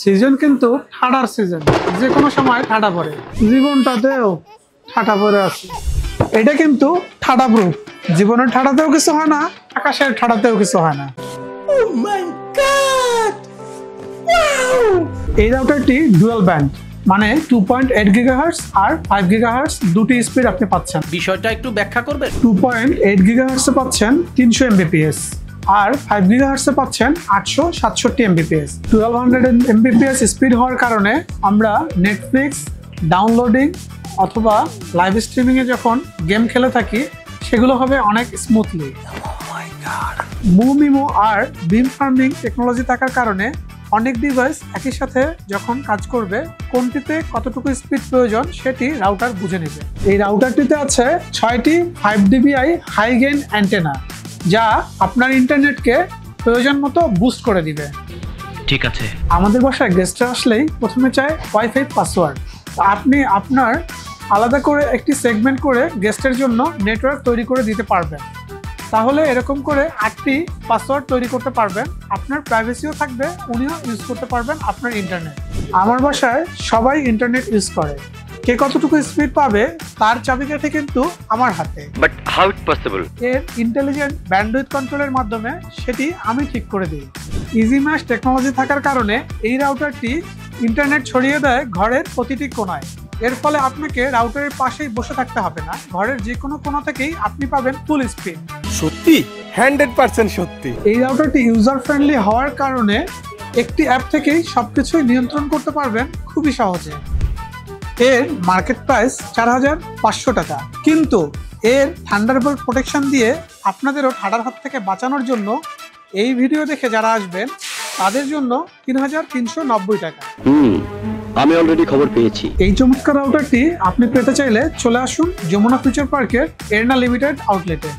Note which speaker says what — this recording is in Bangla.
Speaker 1: সিজন কিন্তু ঠাডার সিজন, যে কোনো সময় ঠাডা পড়ে, জীবনটাতেও ঠাডা পড়ে আছে। এটা কিন্তু ঠাডা প্রুফ, জীবনের ঠাডাতেও কিছু হয় না, আকাশের ঠাডাতেও কিছু হয় না। এই রাউটারটি ডুয়াল ব্যান্ড, মানে 2.8 GHz আর 5 GHz দুটি স্পিড আপনি পাচ্ছেন।
Speaker 2: বিষয়টা একটু ব্যাখ্যা করবেন।
Speaker 1: 2.8 GHz এ পাচ্ছেন 300 Mbps আর 5 GHz এ পাচ্ছেন 867 Mbps। 1200 Mbps স্পিড হওয়ার কারণে আমরা নেটফ্লিক্স ডাউনলোডিং অথবা লাইভ স্ট্রিমিং এ যখন গেম খেলে থাকি সেগুলো হবে অনেক স্মুথলি। মুমিমো আর বিম ফার্মিং টেকনোলজি থাকার কারণে অনেক ডিভাইস একই সাথে যখন কাজ করবে কোনটিতে কতটুকু স্পিড প্রয়োজন সেটি রাউটার বুঝে নেবে। এই রাউটারটিতে আছে 6টি 5 dBi হাই গেইন অ্যান্টেনা, যা আপনার ইন্টারনেটকে প্রয়োজন মতো বুস্ট করে দিবে।
Speaker 2: ঠিক আছে।
Speaker 1: আমাদের বাসায় গেস্ট আসলেই প্রথমে চায় ওয়াইফাই পাসওয়ার্ড। আপনি আপনার আলাদা করে একটি সেগমেন্ট করে গেস্টের জন্য নেটওয়ার্ক তৈরি করে দিতে পারবেন। তাহলে এরকম করে 8টি পাসওয়ার্ড তৈরি করতে পারবেন, আপনার প্রাইভেসিও থাকবে, উনিও ইউজ করতে পারবেন আপনার ইন্টারনেট। আমার বাসায় সবাই ইন্টারনেট ইউজ করে, কে কতটুকু স্পিড পাবে তার চাবিকাঠি কিন্তু আমার হাতে।
Speaker 3: But how it possible?
Speaker 1: এর ইন্টেলিজেন্ট ব্যান্ডউইথ কন্ট্রোলের মাধ্যমে সেটি আমি ঠিক করে দিই। ইজি ম্যাশ টেকনোলজি থাকার কারণে এই রাউটারটি ইন্টারনেট ছড়িয়ে দেয় ঘরের প্রতিটি কোণায়। এর ফলে আপনাকে রাউটারের পাশেই বসে থাকতে হবে না, ঘরের যে কোনো কোণা থেকেই আপনি পাবেন ফুল স্পিড।
Speaker 4: সত্যি 100% সত্যি।
Speaker 1: এই রাউটারটি ইউজার ফ্রেন্ডলি হওয়ার কারণে একটি অ্যাপ থেকেই সবকিছুই নিয়ন্ত্রণ করতে পারবেন খুবই সহজে। এর মার্কেট প্রাইস 4500 টাকা, কিন্তু এর থান্ডারবোল্ট প্রোটেকশন দিয়ে আপনাদেরও ঠাডার হাত থেকে বাঁচানোর জন্য এই ভিডিও দেখে যারা আসবেন তাদের জন্য 3390 টাকা।
Speaker 3: আমি অলরেডি খবর পেয়েছি।
Speaker 1: এই চমৎকার রাউটারটি আপনি পেতে চাইলে চলে আসুন যমুনা ফিউচার পার্কের এরনা লিমিটেড আউটলেটে।